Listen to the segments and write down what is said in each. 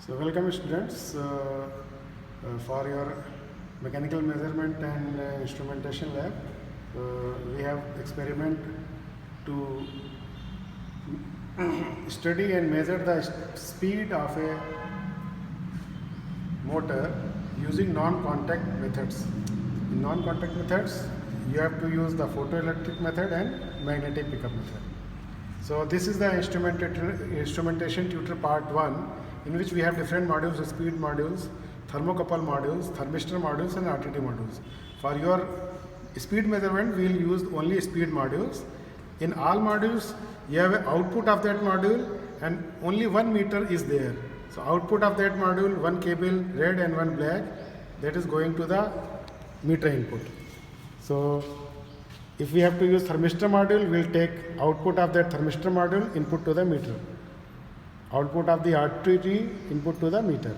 So welcome students for your mechanical measurement and instrumentation lab. We have experiment to study and measure the speed of a motor using non-contact methods. In non-contact methods, you have to use the photoelectric method and magnetic pickup method. So this is the instrumentation tutor part 1, in which we have different modules: speed modules, thermocouple modules, thermistor modules and RTD modules. For your speed measurement, we will use only speed modules. In all modules, you have an output of that module and only 1 meter is there. So output of that module, one cable red and one black, that is going to the meter input. So if we have to use thermistor module, we will take output of that thermistor module input to the meter, output of the RTD input to the meter.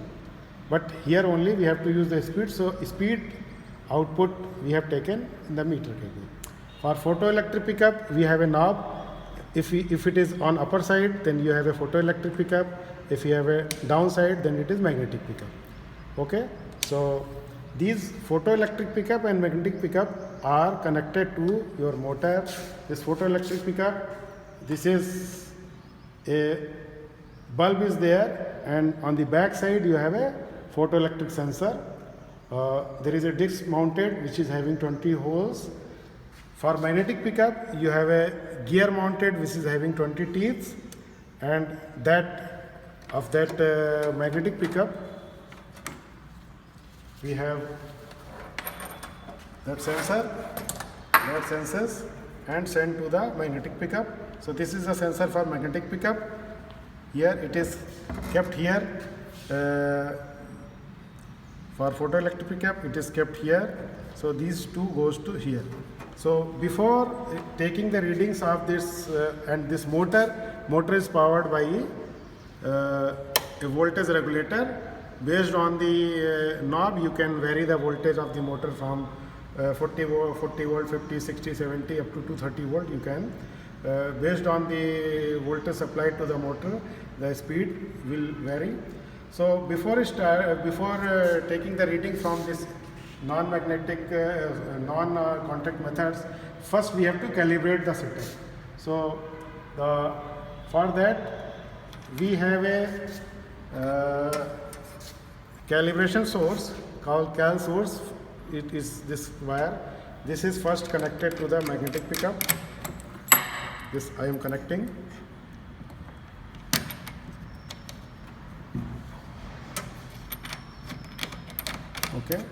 But here only we have to use the speed, so speed output we have taken in the meter cable. For photoelectric pickup, we have a knob. If it is on upper side, then you have a photoelectric pickup. If you have a downside, then it is magnetic pickup. Okay, so these photoelectric pickup and magnetic pickup are connected to your motor. This photoelectric pickup, this is a bulb is there, and on the back side you have a photoelectric sensor. There is a disc mounted which is having 20 holes. For magnetic pickup, you have a gear mounted which is having 20 teeth, and magnetic pickup we have that sensor that senses and send to the magnetic pickup. So this is the sensor for magnetic pickup. Here it is kept here. For photoelectric pickup, it is kept here. So these two goes to here. So before taking the readings of this and this motor is powered by a voltage regulator. Based on the knob, you can vary the voltage of the motor from 40 volt, 50, 60, 70 up to 230 volt. You can, based on the voltage supplied to the motor, the speed will vary. So before taking the reading from this non-magnetic, non-contact methods, first we have to calibrate the setup. So for that we have a calibration source called cal source. It is this wire. This is first connected to the magnetic pickup. This I am connecting. Okay.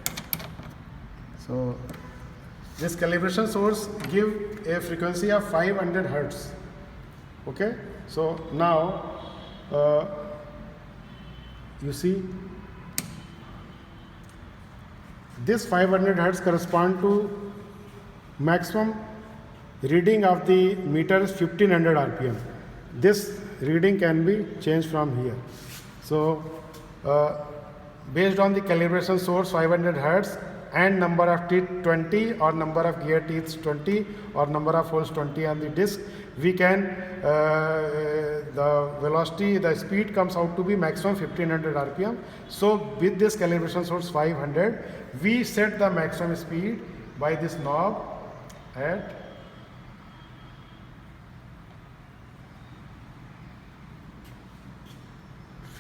So this calibration source give a frequency of 500 hertz. Okay. So now you see this 500 hertz correspond to maximum reading of the meter is 1500 rpm. This reading can be changed from here. So based on the calibration source 500 hertz and number of teeth 20 or number of gear teeth 20 or number of holes 20 on the disc, we can the velocity, the speed comes out to be maximum 1500 rpm. So with this calibration source 500, we set the maximum speed by this knob at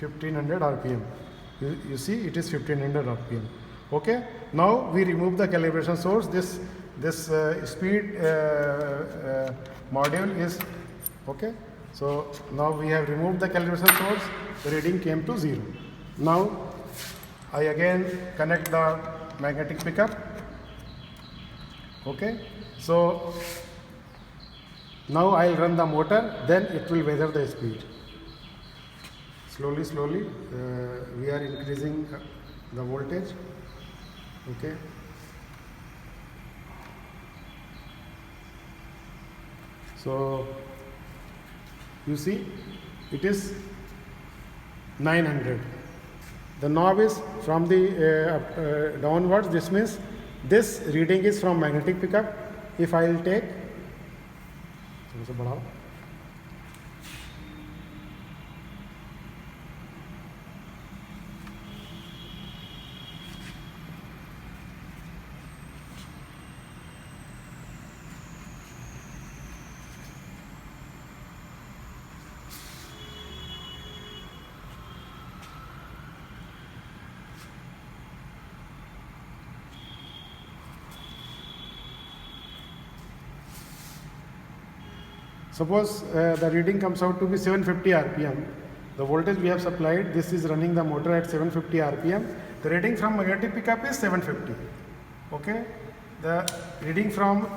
1500 rpm. You see it is 1500 rpm. Okay, now we remove the calibration source. This speed module is okay. So now we have removed the calibration source. The reading came to 0. Now I again connect the magnetic pickup. Okay, so now I'll run the motor, then it will measure the speed. Slowly we are increasing the voltage. Okay, so you see it is 900. The knob is from the downwards. This means this reading is from magnetic pickup. If I will take, Suppose the reading comes out to be 750 rpm. The voltage we have supplied, this is running the motor at 750 rpm. The reading from magnetic pickup is 750. Okay. The reading from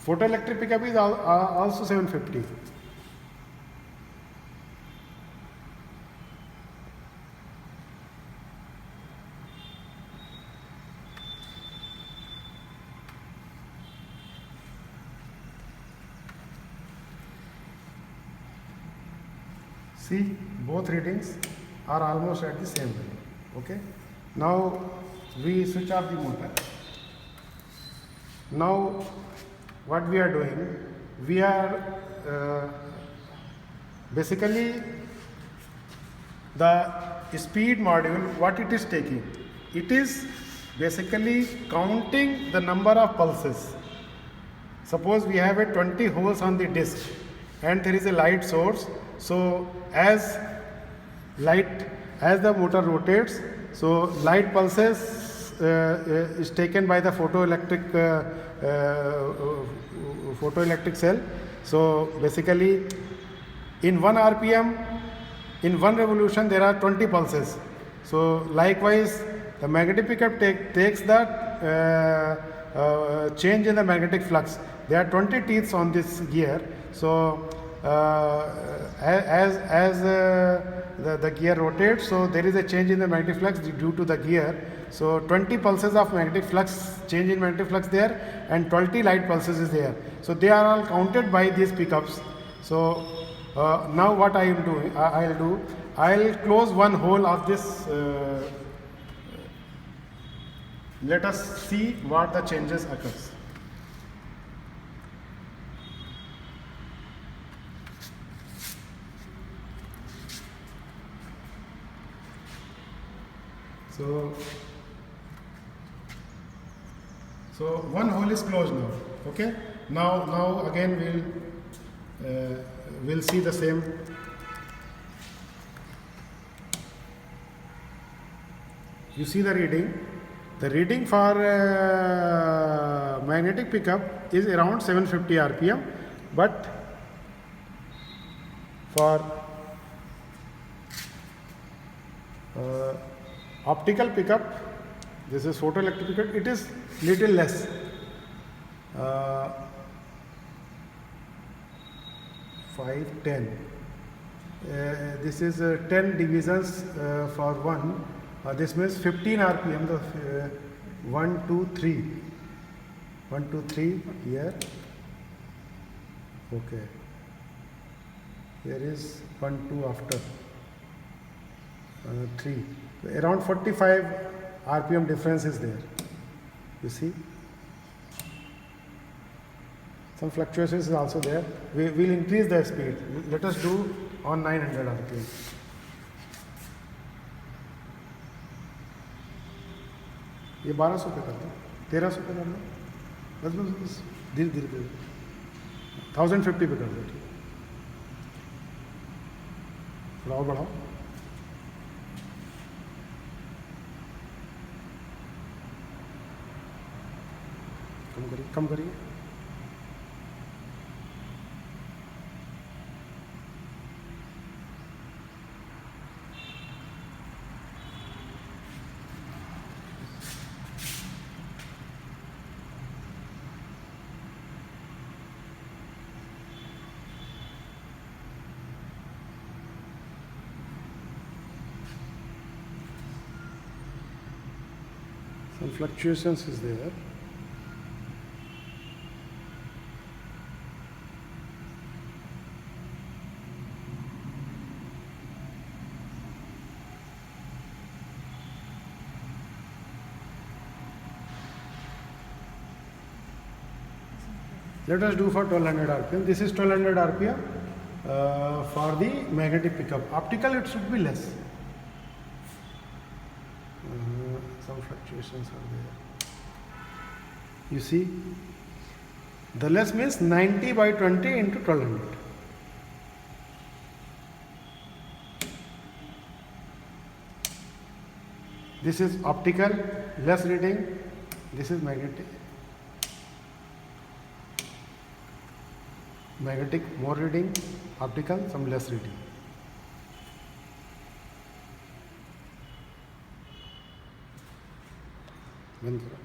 photoelectric pickup is also 750. See, both readings are almost at the same value. Okay. Now we switch off the motor. Now what we are doing, we are basically the speed module, what it is taking, it is basically counting the number of pulses. Suppose we have a 20 holes on the disc and there is a light source. So as the motor rotates, so light pulses is taken by the photoelectric cell. So basically in 1 rpm, in 1 revolution there are 20 pulses. So likewise the magnetic pickup takes the change in the magnetic flux. There are 20 teeths on this gear. So as the gear rotates, so there is a change in the magnetic flux due to the gear. So 20 pulses of magnetic flux, change in magnetic flux there, and 20 light pulses is there. So they are all counted by these pickups. So now what I am doing, I'll close one hole of this. Let us see what the changes occurs. So one hole is closed now. Okay. Now again we'll see the same. You see the reading. The reading for magnetic pickup is around 750 rpm, but for optical pickup, this is photoelectric pickup, it is little less. 5, 10. This is 10 divisions for 1. This means 15 rpm. The 1, 2, 3. 1, 2, 3 here. Okay. Here is 1, 2 after 3. So around 45 rpm difference is there. You see, some fluctuations is also there. We will increase the speed. Let us do on 900 rpm. ये 1200 पे कर दो, 1300 पे कर दो, बस धीरे धीरे 1050 पे कर दो. ठीक, बढ़ाओ बढ़ाओ. कम करिए. Some fluctuations is there. Let us do for 1200 rpm. This is 1200 rpm for the magnetic pickup. Optical it should be less. Some fluctuations are there. You see, the less means 90 by 20 into 1200. This is optical, less reading. This is magnetic. magnetic more reading, optical some less reading. बंद करो.